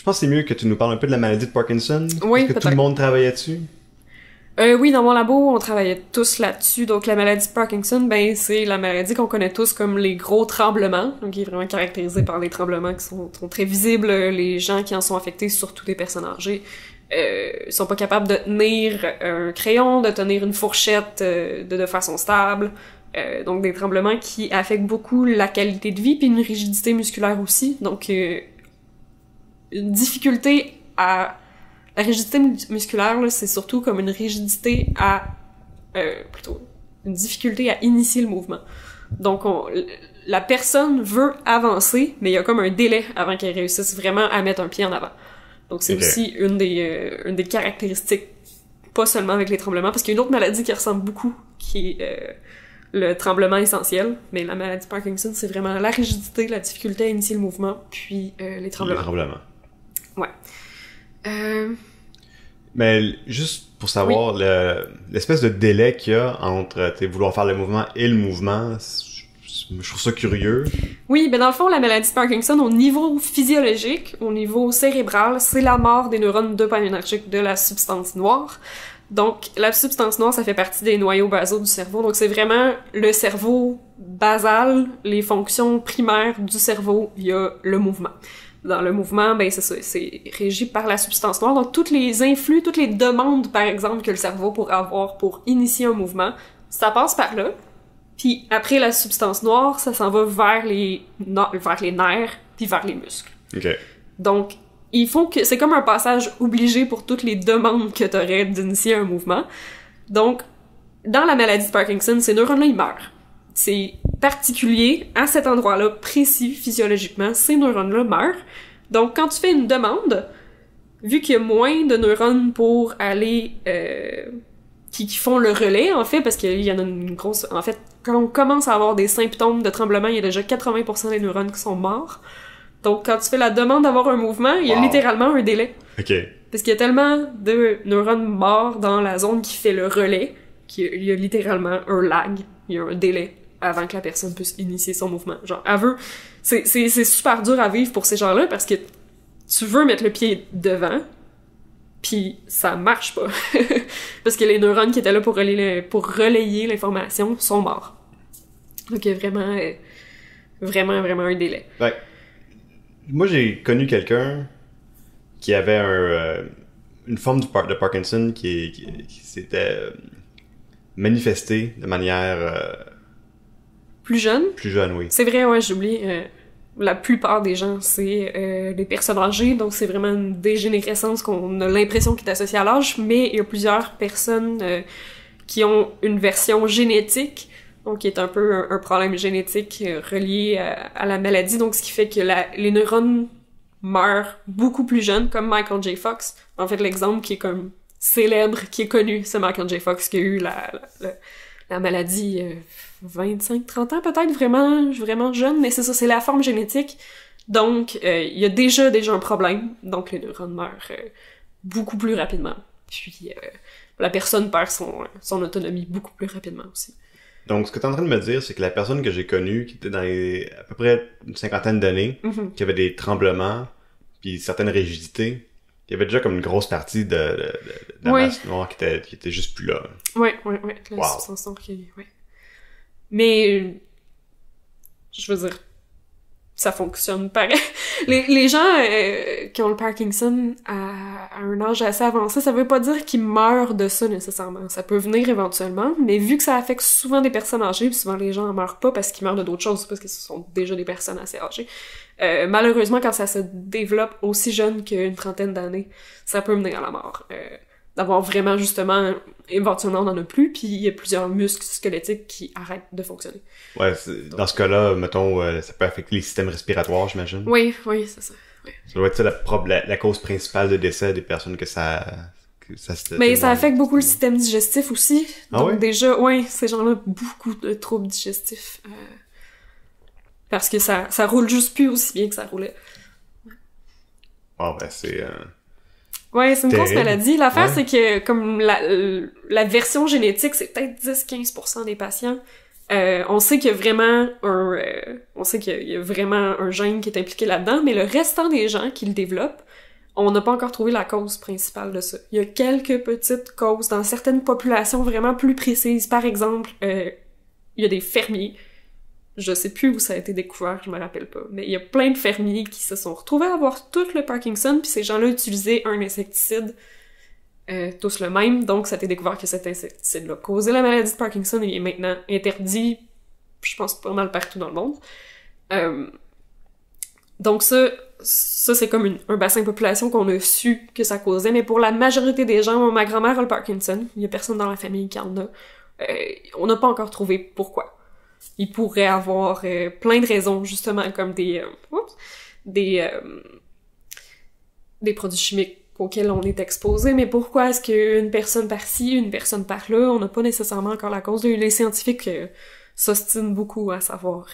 pense que c'est mieux que tu nous parles un peu de la maladie de Parkinson. Oui, Est-ce que tout le monde travaillait dessus? Oui, dans mon labo, on travaillait tous là-dessus. Donc, la maladie de Parkinson, ben, c'est la maladie qu'on connaît tous comme les gros tremblements. Donc, qui est vraiment caractérisée par les tremblements qui sont très visibles. Les gens qui en sont affectés, surtout des personnes âgées, sont pas capables de tenir un crayon, de tenir une fourchette de façon stable. Donc, des tremblements qui affectent beaucoup la qualité de vie, puis une rigidité musculaire aussi. Donc, une difficulté à... La rigidité musculaire, là, c'est surtout comme une rigidité à... plutôt, une difficulté à initier le mouvement. Donc, la personne veut avancer, mais il y a comme un délai avant qu'elle réussisse vraiment à mettre un pied en avant. Donc, c'est aussi une des caractéristiques, pas seulement avec les tremblements, parce qu'il y a une autre maladie qui ressemble beaucoup, qui est le tremblement essentiel, mais la maladie de Parkinson, c'est vraiment la rigidité, la difficulté à initier le mouvement, puis les tremblements. Les tremblements. Ouais. Mais juste pour savoir, l'espèce de délai qu'il y a entre vouloir faire le mouvement et le mouvement, je trouve ça curieux. Oui, ben dans le fond, la maladie de Parkinson, au niveau physiologique, au niveau cérébral, c'est la mort des neurones dopaminergiques de la substance noire. Donc, la substance noire, ça fait partie des noyaux basaux du cerveau. Donc, c'est vraiment le cerveau basal, les fonctions primaires du cerveau via le mouvement. Dans le mouvement, ben c'est ça, c'est régi par la substance noire. Donc, toutes les influx, toutes les demandes, par exemple, que le cerveau pourrait avoir pour initier un mouvement, ça passe par là. Puis après la substance noire, ça s'en va vers les nerfs, puis vers les muscles. OK. Donc, il faut que... C'est comme un passage obligé pour toutes les demandes que t'aurais d'initier un mouvement. Donc, dans la maladie de Parkinson, ces neurones-là, ils meurent. C'est particulier à cet endroit-là, précis physiologiquement, ces neurones-là meurent. Donc, quand tu fais une demande, vu qu'il y a moins de neurones pour aller... qui font le relais, en fait, parce qu'il y en a une grosse... En fait, quand on commence à avoir des symptômes de tremblement, il y a déjà 80% des neurones qui sont morts. Donc, quand tu fais la demande d'avoir un mouvement, il y a littéralement un délai. OK. Parce qu'il y a tellement de neurones morts dans la zone qui fait le relais qu'il y a littéralement un lag. Il y a un délai avant que la personne puisse initier son mouvement. Genre, elle veut... C'est super dur à vivre pour ces gens-là parce que tu veux mettre le pied devant, puis ça marche pas. Parce que les neurones qui étaient là pour relayer l'information sont morts. Donc, il y a vraiment un délai. Ouais. Moi, j'ai connu quelqu'un qui avait une forme de Parkinson qui s'était manifestée de manière... Plus jeune? Plus jeune, oui. C'est vrai, ouais, j'oublie. La plupart des gens, c'est des personnes âgées, donc c'est vraiment une dégénérescence qu'on a l'impression qui est associée à l'âge, mais il y a plusieurs personnes qui ont une version génétique, donc qui est un peu un problème génétique relié à la maladie, donc ce qui fait que les neurones meurent beaucoup plus jeunes, comme Michael J. Fox. En fait, l'exemple qui est comme célèbre, qui est connu, c'est Michael J. Fox qui a eu la maladie 25-30 ans peut-être, vraiment jeune, mais c'est ça, c'est la forme génétique. Donc, il y a déjà un problème, donc les neurones meurent beaucoup plus rapidement. Puis, la personne perd son autonomie beaucoup plus rapidement aussi. Donc, ce que tu es en train de me dire, c'est que la personne que j'ai connue, qui était dans à peu près une cinquantaine d'années, qui avait des tremblements, puis certaines rigidités, il y avait déjà comme une grosse partie de la masse noire qui était juste plus là. Ouais. La substance noire qui... Ouais. Mais, je veux dire, ça fonctionne pareil. Les gens qui ont le Parkinson à un âge assez avancé, ça veut pas dire qu'ils meurent de ça nécessairement. Ça peut venir éventuellement, mais vu que ça affecte souvent des personnes âgées, puis souvent les gens en meurent pas parce qu'ils meurent de d'autres choses, parce que ce sont déjà des personnes assez âgées. Malheureusement, quand ça se développe aussi jeune qu'une trentaine d'années, ça peut mener à la mort. D'avoir vraiment, justement, éventuellement, on en a plus, puis il y a plusieurs muscles squelettiques qui arrêtent de fonctionner. Ouais, dans ce cas-là, mettons, ça peut affecter les systèmes respiratoires, j'imagine. Oui, c'est ça. Oui. Ça doit être ça la cause principale de décès des personnes que ça Mais ça affecte beaucoup le système digestif aussi. Ah donc ouais? déjà, ces gens-là ont beaucoup de troubles digestifs. Parce que ça roule juste plus aussi bien que ça roulait. Oh, ben c'est... Ouais, c'est une grosse maladie. L'affaire, ouais. c'est que comme la version génétique, c'est peut-être 10-15% des patients. On sait qu'il y a vraiment un gène qui est impliqué là-dedans, mais le restant des gens qui le développent on n'a pas encore trouvé la cause principale de ça. Il y a quelques petites causes dans certaines populations vraiment plus précises. Par exemple, il y a des fermiers. Je sais plus où ça a été découvert, je me rappelle pas. Mais il y a plein de fermiers qui se sont retrouvés à avoir tout le Parkinson, puis ces gens-là utilisaient un insecticide, tous le même. Donc, ça a été découvert que cet insecticide-là causait la maladie de Parkinson et est maintenant interdit, je pense, pas mal partout dans le monde. Donc ça c'est comme un bassin de population qu'on a su que ça causait, mais pour la majorité des gens, ma grand-mère a le Parkinson, il y a personne dans la famille qui en a. On n'a pas encore trouvé pourquoi. Il pourrait avoir plein de raisons, justement, comme des produits chimiques auxquels on est exposé, mais pourquoi est-ce qu'une personne par-ci, une personne par-là, on n'a pas nécessairement encore la cause. Les scientifiques s'ostinent beaucoup à savoir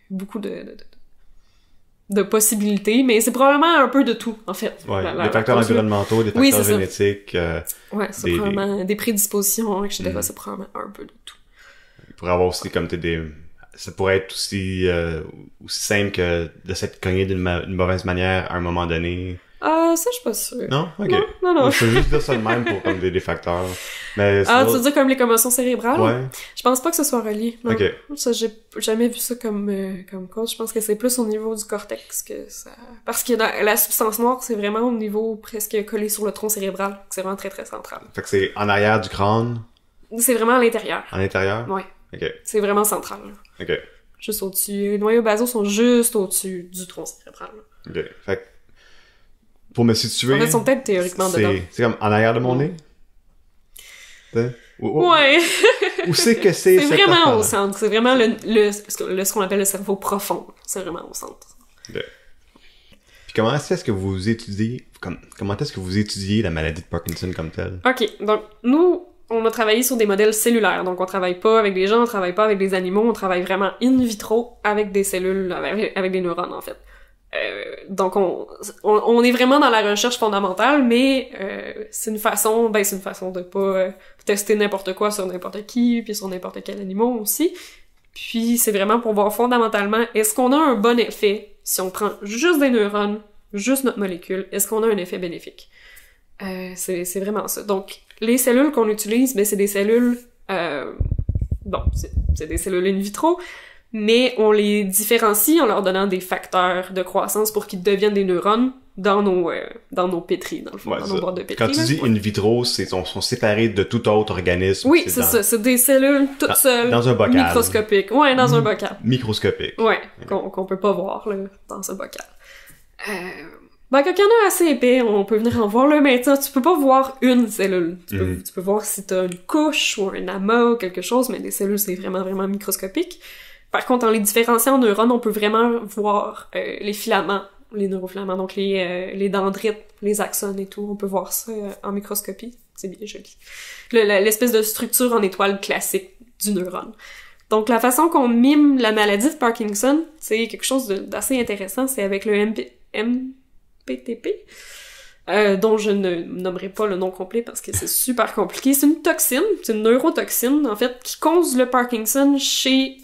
beaucoup de possibilités, mais c'est probablement un peu de tout, en fait. Ouais, des facteurs environnementaux, des facteurs génétiques. Ouais, c'est probablement des prédispositions, etc. C'est probablement un peu de tout. Il pourrait avoir aussi comme ça pourrait être aussi simple que de s'être cogné d'une mauvaise manière à un moment donné. Ça, je suis pas sûre. Non? Ok. Non. Je peux juste dire ça de même pour comme des facteurs. Mais tu veux dire comme les commotions cérébrales? Ouais. Je pense pas que ce soit relié. Non. Ok. Ça, j'ai jamais vu ça comme cause. Je pense que c'est plus au niveau du cortex que ça... Parce que la substance noire, c'est vraiment au niveau presque collé sur le tronc cérébral. C'est vraiment très, très central. Fait que c'est en arrière du crâne? C'est vraiment à l'intérieur. À l'intérieur? Ouais. Ok. C'est vraiment central. Ok. Juste au-dessus. Les noyaux basaux sont juste au-dessus du tronc cérébral. Ok. Fait que pour me situer... En fait, ils sont peut-être théoriquement dedans. C'est comme en arrière de mon nez? Ouais. Où c'est que c'est vraiment au centre. C'est vraiment ce qu'on appelle le cerveau profond. C'est vraiment au centre. Okay. Puis comment est-ce que vous étudiez... Comment est-ce que vous étudiez la maladie de Parkinson comme telle? OK. Donc, nous, on a travaillé sur des modèles cellulaires. Donc, on travaille pas avec des gens, on travaille pas avec des animaux, on travaille vraiment in vitro avec des cellules, avec des neurones, en fait. Donc on est vraiment dans la recherche fondamentale, mais c'est une façon de pas tester n'importe quoi sur n'importe qui, puis sur n'importe quel animal aussi. Puis c'est vraiment pour voir fondamentalement, est-ce qu'on a un bon effet si on prend juste des neurones, juste notre molécule, est-ce qu'on a un effet bénéfique? C'est vraiment ça. Donc les cellules qu'on utilise, ben c'est des cellules c'est des cellules in vitro, mais on les différencie en leur donnant des facteurs de croissance pour qu'ils deviennent des neurones dans nos pétris, dans le fond, dans nos boîtes de pétri. Quand tu dis in vitro, sont séparés de tout autre organisme. Oui, c'est ça. C'est des cellules toutes seules. Dans un bocal. Microscopiques. Ouais, dans un bocal. Microscopique. Ouais, qu'on peut pas voir, là, dans ce bocal. Quand il y en a assez épais, on peut venir en voir, là, mais tu peux pas voir une cellule. Tu peux voir si t'as une couche ou un amas ou quelque chose, mais des cellules, c'est vraiment, vraiment microscopique. Par contre, en les différenciant en neurones, on peut vraiment voir les filaments, les neurofilaments, donc les dendrites, les axones et tout. On peut voir ça en microscopie. C'est bien joli. L'espèce de structure en étoile classique du neurone. Donc, la façon qu'on mime la maladie de Parkinson, c'est quelque chose d'assez intéressant. C'est avec le MPTP, dont je ne nommerai pas le nom complet parce que c'est super compliqué. C'est une toxine, c'est une neurotoxine, en fait, qui cause le Parkinson chez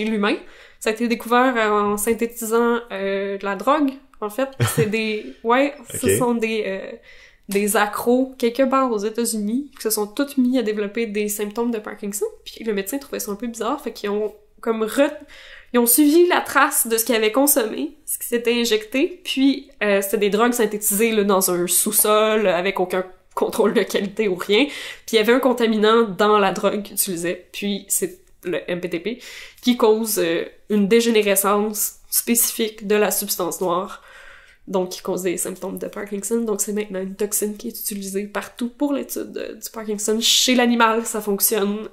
l'humain. Ça a été découvert en synthétisant de la drogue, en fait. C'est ce sont des accros quelque part aux États-Unis qui se sont tous mis à développer des symptômes de Parkinson. Puis le médecin trouvait ça un peu bizarre, fait qu'ils ont ils ont suivi la trace de ce qu'ils avaient consommé, ce qui s'était injecté, puis c'était des drogues synthétisées là, dans un sous-sol avec aucun contrôle de qualité ou rien. Puis il y avait un contaminant dans la drogue qu'ils utilisaient, puis c'est le MPTP, qui cause une dégénérescence spécifique de la substance noire, donc qui cause des symptômes de Parkinson. Donc c'est maintenant une toxine qui est utilisée partout pour l'étude du Parkinson. Chez l'animal, ça fonctionne.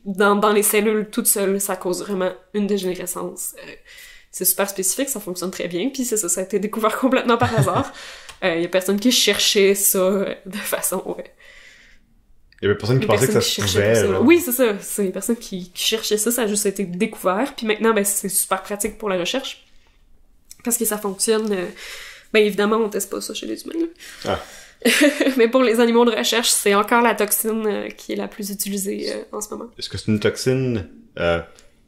Dans les cellules toutes seules, ça cause vraiment une dégénérescence. C'est super spécifique, ça fonctionne très bien. Puis c'est ça, ça a été découvert complètement par hasard. Y a personne qui cherchait ça de façon... Il y avait personne qui pensait que ça se pouvait. Oui, c'est ça. C'est les personnes qui cherchaient ça, ça a juste été découvert. Puis maintenant, c'est super pratique pour la recherche. Parce que ça fonctionne... évidemment, on teste pas ça chez les humains. Là. Ah. Mais pour les animaux de recherche, c'est encore la toxine qui est la plus utilisée en ce moment. Est-ce que c'est une toxine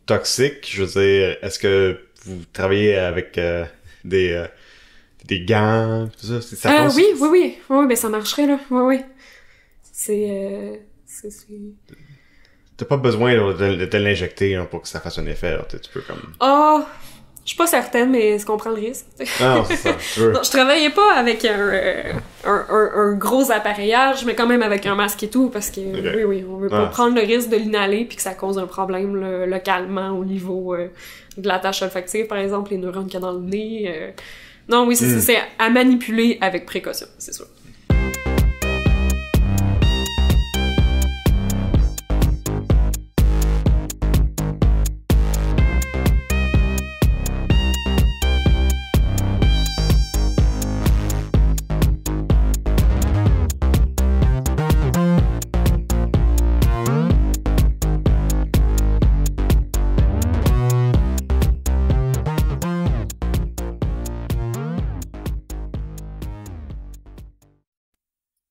toxique? Je veux dire, est-ce que vous travaillez avec des des gants, tout ça. Ça oui, ben ça marcherait, là. Oui. C'est... T'as pas besoin de te l'injecter pour que ça fasse un effet, là. Tu peux comme... Je suis pas certaine, mais est-ce qu'on prend le risque? Ah non, c'est ça. Non, je travaillais pas avec un gros appareillage, mais quand même avec un masque et tout, parce que okay. oui, on veut pas prendre le risque de l'inhaler puis que ça cause un problème localement au niveau de la tâche olfactive, par exemple, les neurones qu'il y a dans le nez. Non, oui, c'est à manipuler avec précaution, c'est sûr.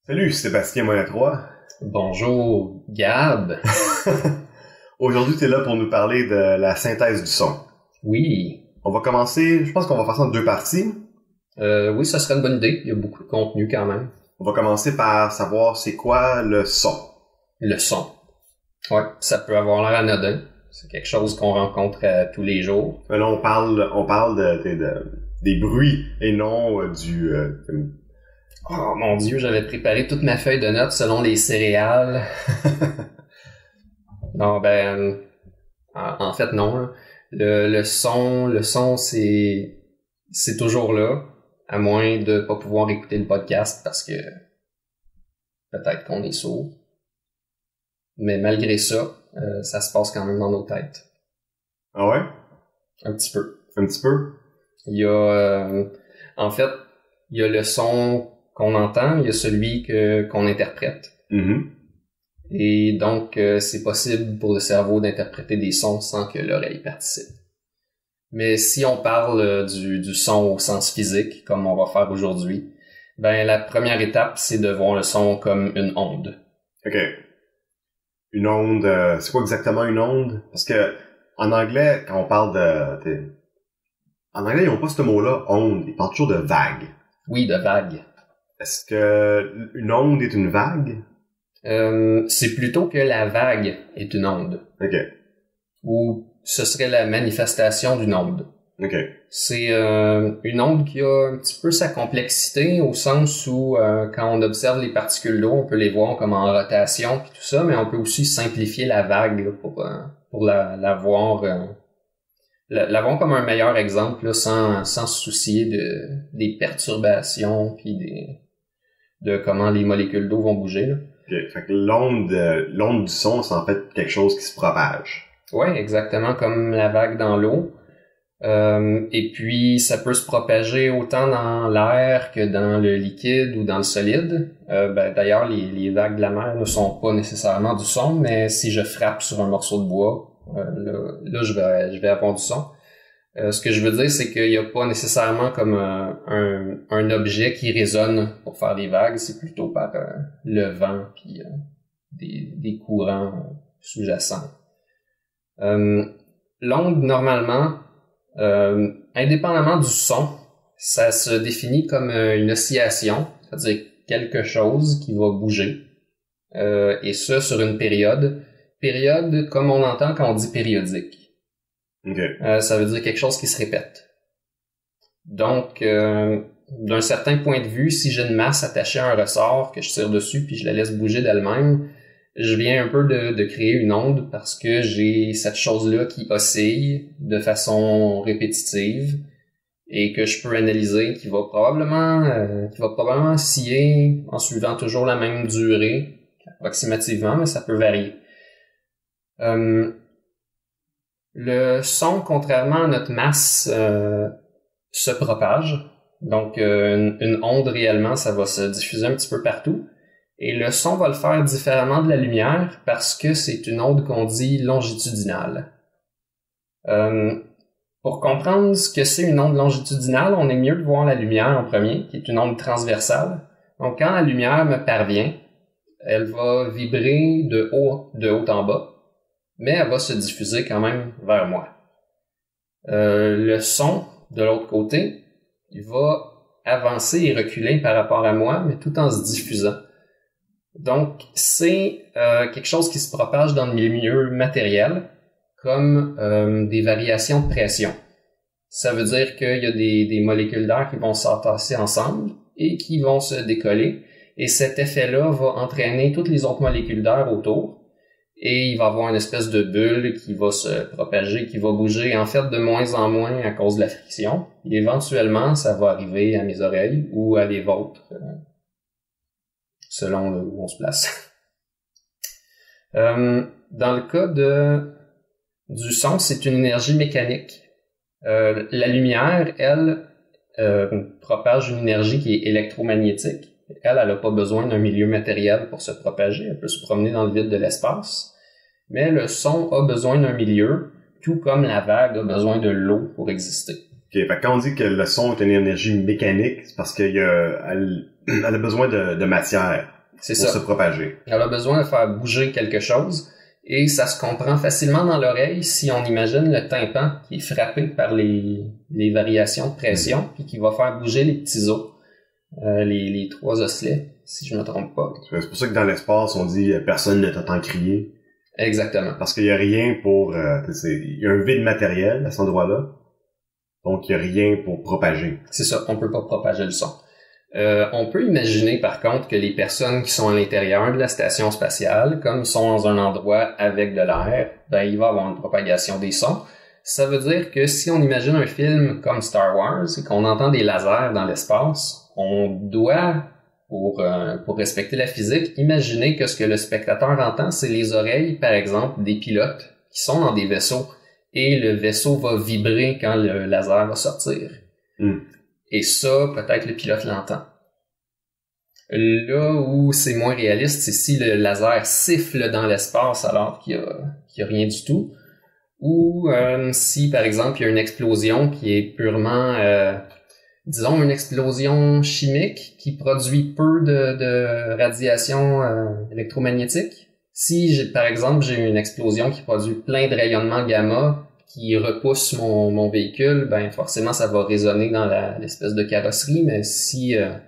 Salut, Sébastien Moyen-3. Bonjour, Gab. Aujourd'hui, t'es là pour nous parler de la synthèse du son. Oui. On va commencer, je pense qu'on va faire ça en 2 parties. Oui, ça serait une bonne idée. Il y a beaucoup de contenu quand même. On va commencer par savoir c'est quoi le son. Le son. Ouais, ça peut avoir l'air anodin. C'est quelque chose qu'on rencontre tous les jours. Mais là, on parle des bruits et non du... Oh mon Dieu, j'avais préparé toute ma feuille de notes selon les céréales. Non, ben... En fait, non. Le son, c'est toujours là, à moins de pas pouvoir écouter le podcast parce que peut-être qu'on est sourd. Mais malgré ça, ça se passe quand même dans nos têtes. Ah ouais? Un petit peu. Un petit peu? Il y a... en fait, il y a le son qu'on entend, il y a celui qu'on interprète. Mm-hmm. Et donc, c'est possible pour le cerveau d'interpréter des sons sans que l'oreille participe. Mais si on parle du son au sens physique, comme on va faire aujourd'hui, ben la première étape, c'est de voir le son comme une onde. OK. Une onde, c'est quoi exactement une onde? Parce que en anglais, quand on parle en anglais, ils n'ont pas ce mot-là, onde. Ils parlent toujours de vague. Oui, de vague. Est-ce que une onde est une vague? C'est plutôt que la vague est une onde. OK. Ou ce serait la manifestation d'une onde. OK. C'est une onde qui a un petit peu sa complexité au sens où quand on observe les particules d'eau, on peut les voir comme en rotation puis tout ça, mais on peut aussi simplifier la vague là, pour la voir la voir comme un meilleur exemple là, sans se soucier des perturbations puis de comment les molécules d'eau vont bouger là. Okay. Fait que l'onde du son, c'est en fait quelque chose qui se propage. Ouais, exactement comme la vague dans l'eau. Et puis, ça peut se propager autant dans l'air que dans le liquide ou dans le solide. D'ailleurs, les vagues de la mer ne sont pas nécessairement du son, mais si je frappe sur un morceau de bois, là je vais avoir du son. Ce que je veux dire, c'est qu'il n'y a pas nécessairement comme un objet qui résonne pour faire des vagues, c'est plutôt par le vent puis des courants sous-jacents. L'onde, normalement, indépendamment du son, ça se définit comme une oscillation, c'est-à-dire quelque chose qui va bouger, et ça sur une période. Période comme on entend quand on dit périodique. Okay. Ça veut dire quelque chose qui se répète. Donc, d'un certain point de vue, si j'ai une masse attachée à un ressort que je tire dessus puis je la laisse bouger d'elle-même, je viens un peu de créer une onde parce que j'ai cette chose-là qui oscille de façon répétitive et que je peux analyser, qui va probablement osciller en suivant toujours la même durée, approximativement, mais ça peut varier. Le son, contrairement à notre masse, se propage. Donc, une onde, réellement, ça va se diffuser un petit peu partout. Et le son va le faire différemment de la lumière parce que c'est une onde qu'on dit longitudinale. Pour comprendre ce que c'est une onde longitudinale, on est mieux de voir la lumière en premier, qui est une onde transversale. Donc, quand la lumière me parvient, elle va vibrer de haut en bas, mais elle va se diffuser quand même vers moi. Le son, de l'autre côté, il va avancer et reculer par rapport à moi, mais tout en se diffusant. Donc, c'est quelque chose qui se propage dans le milieu matériel, comme des variations de pression. Ça veut dire qu'il y a des molécules d'air qui vont s'entasser ensemble et qui vont se décoller. Et cet effet-là va entraîner toutes les autres molécules d'air autour. Et il va y avoir une espèce de bulle qui va se propager, qui va bouger, en fait, de moins en moins à cause de la friction. Et éventuellement, ça va arriver à mes oreilles ou à les vôtres, selon où on se place. Dans le cas du son, c'est une énergie mécanique. La lumière, elle, propage une énergie qui est électromagnétique. Elle n'a pas besoin d'un milieu matériel pour se propager. Elle peut se promener dans le vide de l'espace. Mais le son a besoin d'un milieu, tout comme la vague a besoin de l'eau pour exister. Okay, fait quand on dit que le son est une énergie mécanique, c'est parce qu'elle a besoin de matière pour se propager. Elle a besoin de faire bouger quelque chose. Et ça se comprend facilement dans l'oreille si on imagine le tympan qui est frappé par les variations de pression puis qui va faire bouger les petits os, les trois osselets, si je ne me trompe pas. C'est pour ça que dans l'espace, on dit personne ne t'entend crier. Exactement. Parce qu'il y a rien pour... il y a un vide matériel à cet endroit-là, donc il y a rien pour propager. C'est ça, on peut pas propager le son. On peut imaginer par contre que les personnes qui sont à l'intérieur de la station spatiale, comme ils sont dans un endroit avec de l'air, ben il va y avoir une propagation des sons. Ça veut dire que si on imagine un film comme Star Wars et qu'on entend des lasers dans l'espace, on doit, pour respecter la physique, imaginer que ce que le spectateur entend, c'est les oreilles, par exemple, des pilotes qui sont dans des vaisseaux et le vaisseau va vibrer quand le laser va sortir. Et ça, peut-être le pilote l'entend. Là où c'est moins réaliste, c'est si le laser siffle dans l'espace alors qu'il y a rien du tout. Ou si, par exemple, il y a une explosion qui est purement, disons, une explosion chimique qui produit peu de radiation électromagnétique. Si, par exemple, j'ai une explosion qui produit plein de rayonnements gamma qui repousse mon véhicule, ben forcément ça va résonner dans l'espèce de carrosserie, mais s'il y a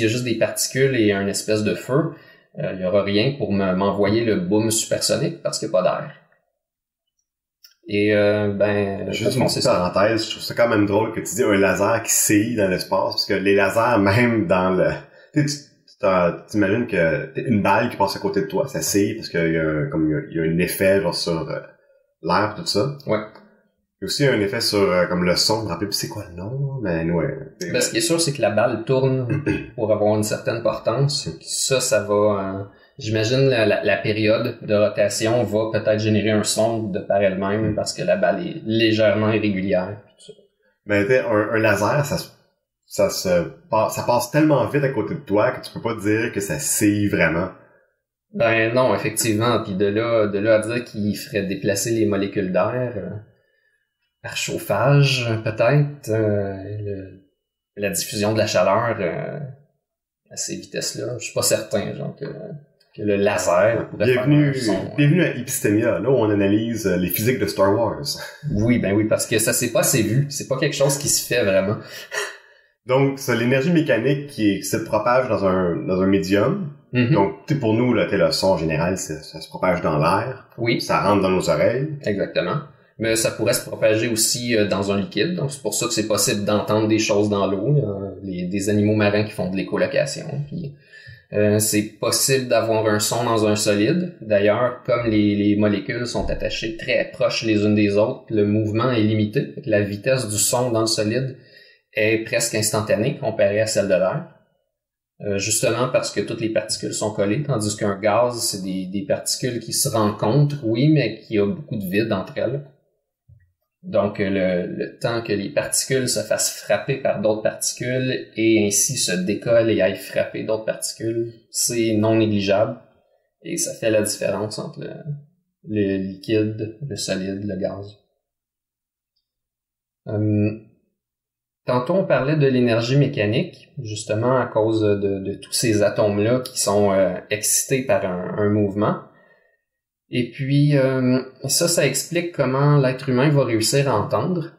juste des particules et un espèce de feu, il y aura rien pour m'envoyer le boom supersonique parce qu'il n'y a pas d'air. Et juste une petite parenthèse, je trouve ça quand même drôle que tu dis un laser qui séille dans l'espace, parce que les lasers, même dans le... T'imagines que une balle qui passe à côté de toi, ça séille parce qu'il y a un effet genre sur l'air, tout ça. Ouais. Il y a aussi un effet sur comme le son, je me rappelle plus c'est quoi le nom, mais ouais. Ben, ce qui est sûr, c'est que la balle tourne pour avoir une certaine portance. Ça va... j'imagine la période de rotation va peut-être générer un son de par elle-même parce que la balle est légèrement irrégulière. Tout ça. Mais un laser, ça passe tellement vite à côté de toi que tu peux pas dire que ça séille vraiment. Ben non, effectivement. Puis de là à dire qu'il ferait déplacer les molécules d'air par chauffage, peut-être, la diffusion de la chaleur à ces vitesses-là. Je suis pas certain, genre que le laser pourrait faire un son. Bienvenue à Epistémia, là où on analyse les physiques de Star Wars. Oui, parce que ça s'est pas assez vu. C'est pas quelque chose qui se fait vraiment. Donc, c'est l'énergie mécanique qui se propage dans un médium. Mm-hmm. Donc, pour nous, le son en général, ça se propage dans l'air. Oui. Ça rentre dans nos oreilles. Exactement. Mais ça pourrait se propager aussi dans un liquide. Donc, c'est pour ça que c'est possible d'entendre des choses dans l'eau. Il y a des animaux marins qui font de l'écholocation. Puis, c'est possible d'avoir un son dans un solide. D'ailleurs, comme les molécules sont attachées très proches les unes des autres, le mouvement est limité. La vitesse du son dans le solide est presque instantanée comparée à celle de l'air. Justement parce que toutes les particules sont collées, tandis qu'un gaz, c'est des particules qui se rencontrent, oui, mais qui a beaucoup de vide entre elles. Donc, le temps que les particules se fassent frapper par d'autres particules et ainsi se décollent et aillent frapper d'autres particules, c'est non négligeable. Et ça fait la différence entre le liquide, le solide, le gaz. Tantôt, on parlait de l'énergie mécanique, justement à cause de tous ces atomes-là qui sont excités par un mouvement. Et puis, ça explique comment l'être humain va réussir à entendre.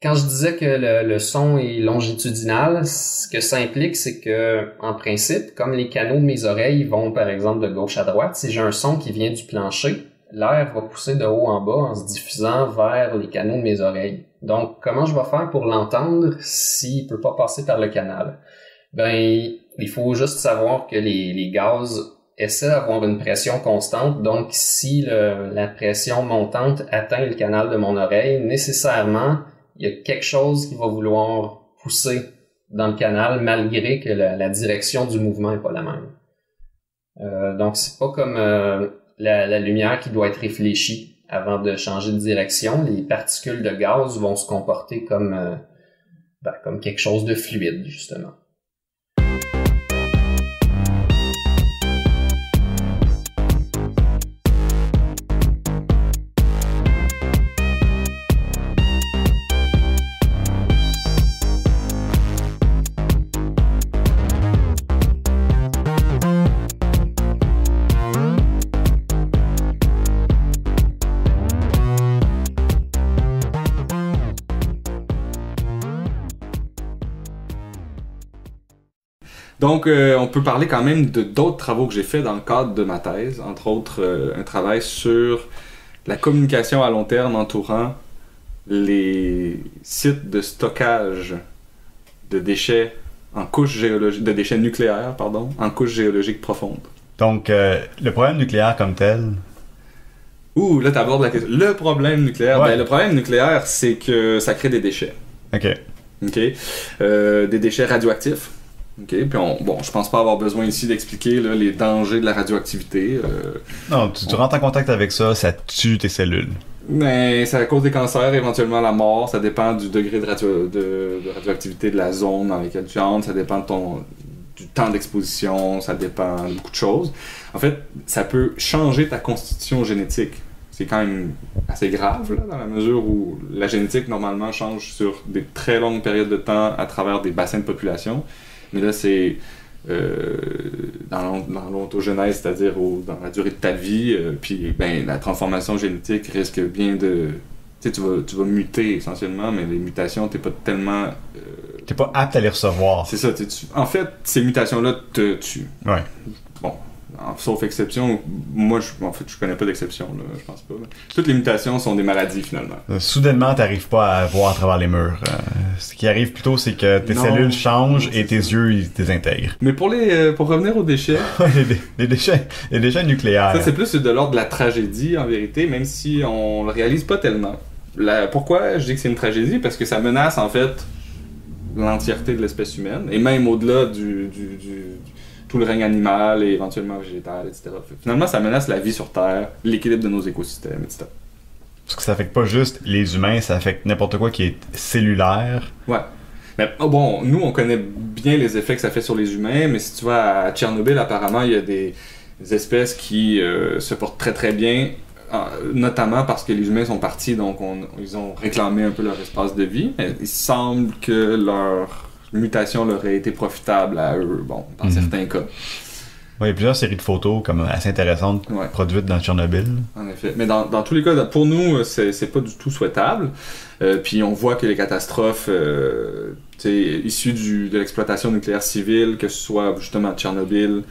Quand je disais que le son est longitudinal, ce que ça implique, c'est que, en principe, comme les canaux de mes oreilles vont, par exemple, de gauche à droite, si j'ai un son qui vient du plancher, l'air va pousser de haut en bas en se diffusant vers les canaux de mes oreilles. Donc, comment je vais faire pour l'entendre s'il peut pas passer par le canal? Ben, il faut juste savoir que les gaz essaient d'avoir une pression constante. Donc, si la pression montante atteint le canal de mon oreille, nécessairement, il y a quelque chose qui va vouloir pousser dans le canal malgré que la direction du mouvement est pas la même. Donc, c'est pas comme la lumière qui doit être réfléchie avant de changer de direction. Les particules de gaz vont se comporter comme quelque chose de fluide, justement. Donc, on peut parler quand même de d'autres travaux que j'ai faits dans le cadre de ma thèse, entre autres un travail sur la communication à long terme entourant les sites de stockage de déchets en couche géologique, de déchets nucléaires, pardon, en couche géologique profonde. Donc, le problème nucléaire comme tel... Ouh, là, t'abordes la question. Le problème nucléaire, Ouais. ben, le problème nucléaire, c'est que ça crée des déchets. OK. OK? Des déchets radioactifs. OK? Puis je pense pas avoir besoin ici d'expliquer là, les dangers de la radioactivité. Non, tu rentres en contact avec ça, ça tue tes cellules. Mais ça cause des cancers, éventuellement la mort. Ça dépend du degré de radioactivité de la zone dans laquelle tu entres. Ça dépend du temps d'exposition. Ça dépend de beaucoup de choses. En fait, ça peut changer ta constitution génétique. C'est quand même assez grave, là, dans la mesure où la génétique, normalement, change sur des très longues périodes de temps à travers des bassins de population. Mais là, c'est dans l'ontogenèse, c'est-à-dire dans la durée de ta vie, puis la transformation génétique risque bien de... Tu sais, tu vas muter essentiellement, mais les mutations, t'es pas tellement... T'es pas apte à les recevoir. C'est ça, en fait, ces mutations-là te tuent. Ouais. Bon, sauf exception, moi, je connais pas d'exception, là, je pense pas. Toutes les mutations sont des maladies, finalement. Soudainement, t'arrives pas à voir à travers les murs. Ce qui arrive plutôt, c'est que tes cellules changent et tes yeux, ils désintègrent. Mais pour revenir aux déchets... les déchets nucléaires. Ça, c'est plus de l'ordre de la tragédie, en vérité, même si on le réalise pas tellement. Pourquoi je dis que c'est une tragédie? Parce que ça menace, en fait, l'entièreté de l'espèce humaine, et même au-delà tout le règne animal et éventuellement végétal, etc. Finalement, ça menace la vie sur Terre, l'équilibre de nos écosystèmes, etc. Parce que ça affecte pas juste les humains, ça affecte n'importe quoi qui est cellulaire. Ouais. Mais bon, nous, on connaît bien les effets que ça fait sur les humains, mais si tu vas à Tchernobyl, apparemment, il y a des espèces qui se portent très très bien, notamment parce que les humains sont partis, donc ils ont réclamé un peu leur espace de vie. Mais il semble que leur mutation leur ait été profitable à eux, dans certains cas. Ouais, il y a plusieurs séries de photos comme assez intéressantes produites dans Tchernobyl. En effet. Mais dans tous les cas, pour nous, c'est pas du tout souhaitable. Puis on voit que les catastrophes issues de l'exploitation nucléaire civile, que ce soit justement Tchernobyl,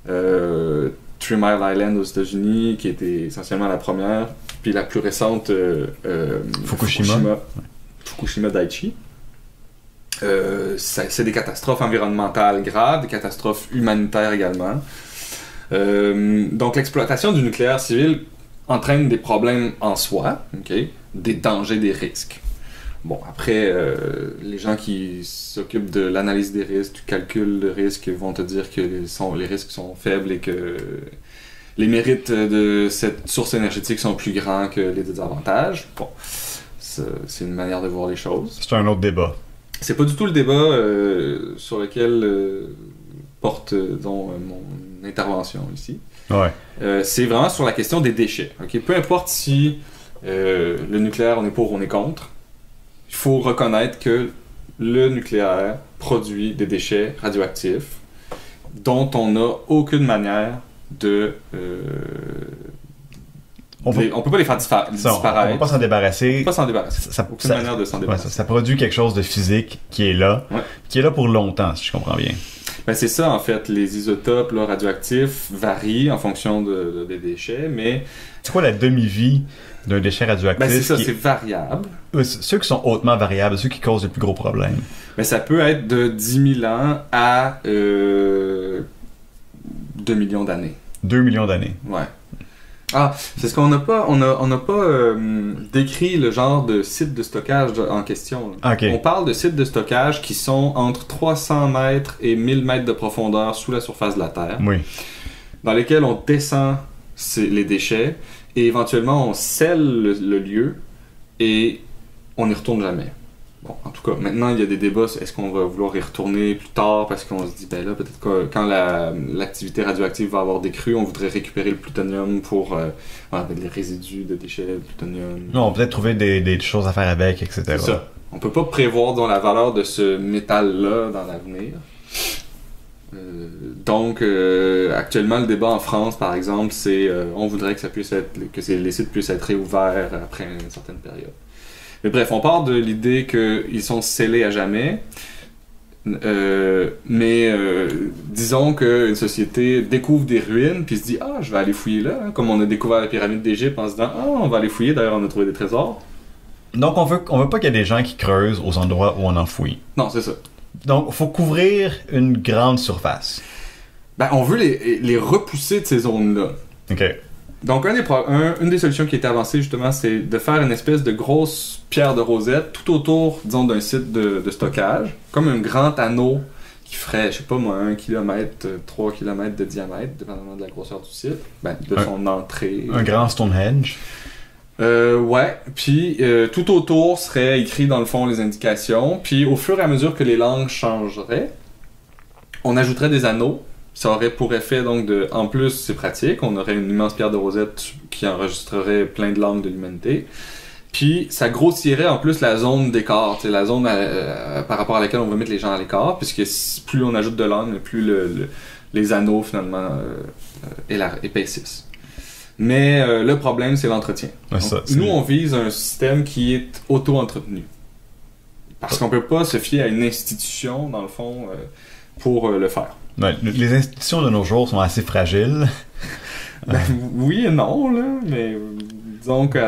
3 Mile Island aux États-Unis, qui était essentiellement la première, puis la plus récente, Fukushima Daiichi. C'est des catastrophes environnementales graves, des catastrophes humanitaires également. Donc l'exploitation du nucléaire civil entraîne des problèmes en soi, des dangers, des risques. Bon, après, les gens qui s'occupent de l'analyse des risques, du calcul de risques, vont te dire que les risques sont faibles et que les mérites de cette source énergétique sont plus grands que les désavantages. Bon, c'est une manière de voir les choses. C'est un autre débat. C'est pas du tout le débat sur lequel porte mon intervention ici. Ouais. C'est vraiment sur la question des déchets. Peu importe si le nucléaire, on est pour ou on est contre, il faut reconnaître que le nucléaire produit des déchets radioactifs dont on n'a aucune manière de On peut pas les faire disparaître. On peut pas s'en débarrasser. On peut pas s'en débarrasser. Aucune manière de s'en débarrasser. Ça produit quelque chose de physique qui est là pour longtemps, si je comprends bien. Ben c'est ça, en fait. Les isotopes là, radioactifs varient en fonction des déchets, mais... C'est quoi la demi-vie d'un déchet radioactif? Ben c'est ça, c'est variable. Ceux qui sont hautement variables, ceux qui causent les plus gros problèmes. Ben ça peut être de 10 000 ans à 2 millions d'années. 2 millions d'années. Ouais. Ah, c'est ce qu'on n'a pas... On n'a pas décrit le genre de site de stockage en question. Okay. On parle de sites de stockage qui sont entre 300 mètres et 1000 mètres de profondeur sous la surface de la Terre. Oui. Dans lesquels on descend les déchets et éventuellement on scelle le lieu et on n'y retourne jamais. Bon, en tout cas, maintenant il y a des débats, est-ce qu'on va vouloir y retourner plus tard parce qu'on se dit, ben là, peut-être que quand l'activité radioactive va avoir décru, on voudrait récupérer le plutonium pour les résidus de déchets de plutonium. Non, on peut peut-être trouver des choses à faire avec, etc. C'est ça. On peut pas prévoir la valeur de ce métal-là dans l'avenir. Donc, actuellement, le débat en France, par exemple, c'est on voudrait que les sites puissent être réouverts après une certaine période. Mais bref, on part de l'idée qu'ils sont scellés à jamais. Disons qu'une société découvre des ruines puis se dit « Ah, je vais aller fouiller là. » Comme on a découvert la pyramide d'Égypte en se disant « Ah, on va aller fouiller. D'ailleurs, on a trouvé des trésors. » Donc, on veut pas qu'il y ait des gens qui creusent aux endroits où on en fouille. Non, c'est ça. Donc, il faut couvrir une grande surface. Ben, on veut les repousser de ces zones-là. OK. Donc, une des solutions qui a été avancée, justement, c'est de faire une espèce de grosse pierre de rosette tout autour, disons, d'un site de stockage, comme un grand anneau qui ferait, je sais pas moi, 1 km, 3 km de diamètre, dépendamment de la grosseur du site, de son entrée. Un grand Stonehenge. Ouais, puis tout autour serait écrit dans le fond les indications, puis au fur et à mesure que les langues changeraient, on ajouterait des anneaux. Ça aurait pour effet donc en plus c'est pratique, on aurait une immense pierre de rosette qui enregistrerait plein de langues de l'humanité. Puis ça grossirait en plus la zone d'écart, la zone par rapport à laquelle on va mettre les gens à l'écart, puisque plus on ajoute de langues, plus les anneaux finalement épaississent. Mais le problème c'est l'entretien. Ouais, nous on vise un système qui est auto-entretenu. Parce qu'on peut pas se fier à une institution dans le fond pour le faire. Ouais, les institutions de nos jours sont assez fragiles. Oui et non, là, mais disons que...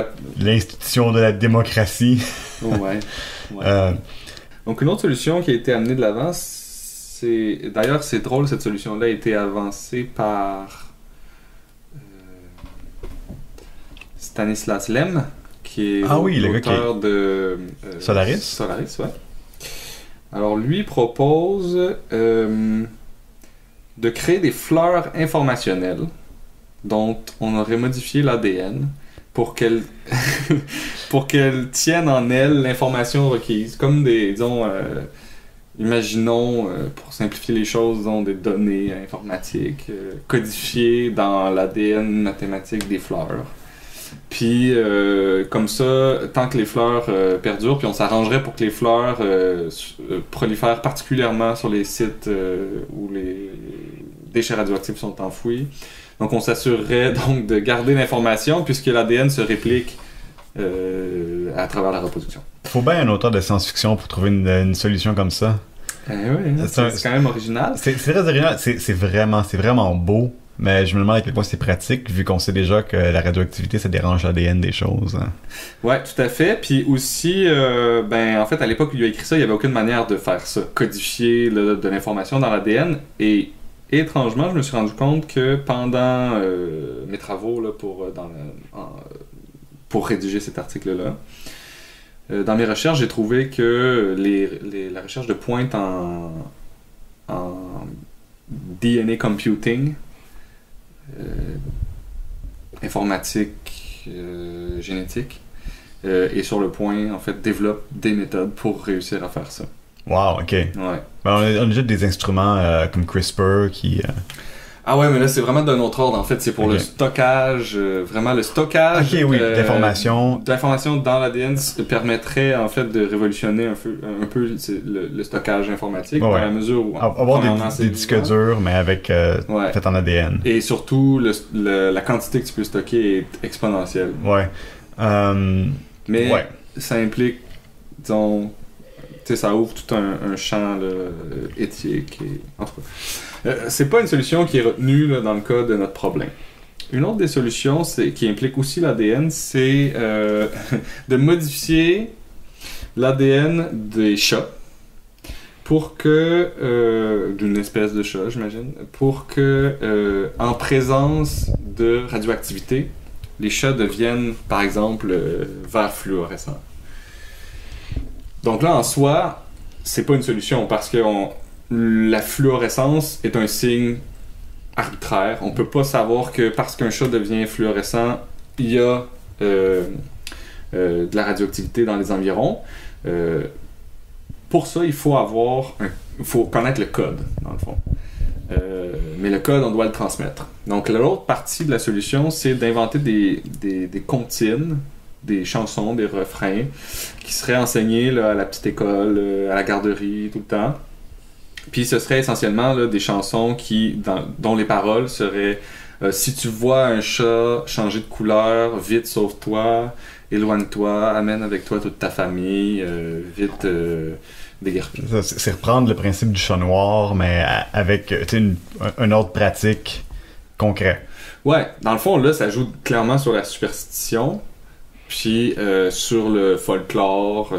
L'institution de la démocratie. Ouais. Donc une autre solution qui a été amenée de l'avant, c'est... D'ailleurs, c'est drôle, cette solution-là a été avancée par Stanislas Lem, qui est l'auteur de... Solaris. Solaris, ouais. Alors lui propose... de créer des fleurs informationnelles dont on aurait modifié l'ADN pour qu'elles tiennent en elles l'information requise, comme disons, imaginons, pour simplifier les choses, disons, des données informatiques codifiées dans l'ADN mathématique des fleurs. Puis, comme ça, tant que les fleurs perdurent, puis on s'arrangerait pour que les fleurs prolifèrent particulièrement sur les sites où les déchets radioactifs sont enfouis. Donc, on s'assurerait donc de garder l'information puisque l'ADN se réplique à travers la reproduction. Il faut bien un auteur de science-fiction pour trouver une solution comme ça. Oui, c'est quand même original. C'est très original, c'est vraiment beau. Mais je me demande à quel point c'est pratique, vu qu'on sait déjà que la radioactivité, ça dérange l'ADN des choses. Hein. Ouais, tout à fait. Puis aussi, en fait, à l'époque où il a écrit ça, il n'y avait aucune manière de faire ça, codifier de l'information dans l'ADN. Et étrangement, je me suis rendu compte que pendant mes travaux là, pour rédiger cet article-là, dans mes recherches, j'ai trouvé que la recherche de pointe en DNA computing, informatique, génétique, et sur le point, en fait, développe des méthodes pour réussir à faire ça. Wow, ok. Ouais. On a déjà des instruments comme CRISPR qui... Ah ouais, mais là, c'est vraiment d'un autre ordre. En fait, c'est pour le stockage, vraiment le stockage. Ok, oui, d'informations. D'informations dans l'ADN permettrait, en fait, de révolutionner un peu le stockage informatique, dans la mesure où... Avoir des disques durs, mais avec fait en ADN. Et surtout, la quantité que tu peux stocker est exponentielle. Ouais. Mais ça implique, disons... Tu sais, ça ouvre tout un champ là, éthique. En tout cas, c'est pas une solution qui est retenue là, dans le cas de notre problème. Une autre des solutions qui implique aussi l'ADN, c'est de modifier l'ADN des chats pour que, d'une espèce de chat, j'imagine, pour que, en présence de radioactivité, les chats deviennent, par exemple, vert fluorescent. Donc là, en soi, c'est pas une solution parce que la fluorescence est un signe arbitraire. On peut pas savoir que parce qu'un chat devient fluorescent, il y a de la radioactivité dans les environs. Pour ça, il faut connaître le code, dans le fond. Mais le code, on doit le transmettre. Donc l'autre partie de la solution, c'est d'inventer des comptines, des chansons, des refrains qui seraient enseignés là, à la petite école, à la garderie, tout le temps. Puis ce serait essentiellement là, des chansons dont les paroles seraient si tu vois un chat changer de couleur, vite sauve-toi, éloigne-toi, amène avec toi toute ta famille, vite déguerpis. C'est reprendre le principe du chat noir, mais avec une autre pratique concrète. Ouais, dans le fond, là, ça joue clairement sur la superstition. Puis sur le folklore,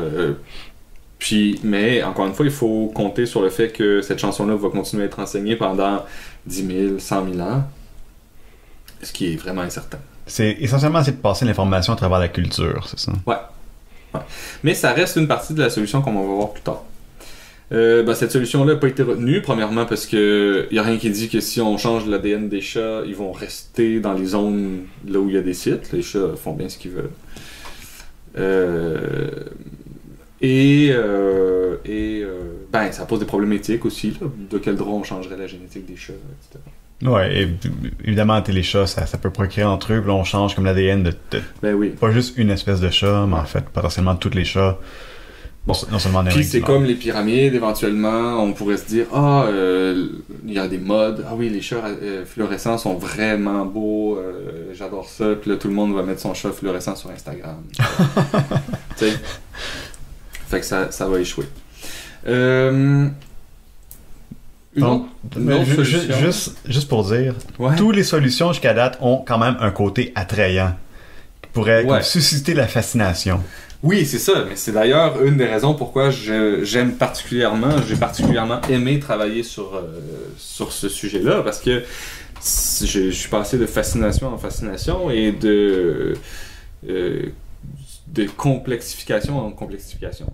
mais encore une fois, il faut compter sur le fait que cette chanson-là va continuer à être enseignée pendant 10 000, 100 000 ans, ce qui est vraiment incertain. C'est essentiellement de passer l'information à travers la culture, c'est ça? Ouais. Mais ça reste une partie de la solution qu'on va voir plus tard. Cette solution-là n'a pas été retenue, premièrement parce que y a rien qui dit que si on change l'ADN des chats, ils vont rester dans les zones là où il y a des sites. Les chats font bien ce qu'ils veulent. Ça pose des problèmes éthiques aussi. Là. De quel droit on changerait la génétique des chats, etc. Ouais, et évidemment, les chats, ça peut procurer entre eux, puis là, on change comme l'ADN de pas juste une espèce de chat, mais en fait, potentiellement tous les chats. Bon, non seulement en Puis c'est comme les pyramides, éventuellement, on pourrait se dire, il y a des modes, oui, les chats fluorescents sont vraiment beaux, j'adore ça, puis là, tout le monde va mettre son chat fluorescent sur Instagram. Tu sais? Fait que ça va échouer. Juste pour dire, toutes les solutions jusqu'à date ont quand même un côté attrayant, qui pourrait susciter la fascination. Oui, c'est ça, mais c'est d'ailleurs une des raisons pourquoi j'ai particulièrement aimé travailler sur ce sujet-là, parce que je suis passé de fascination en fascination et de complexification en complexification.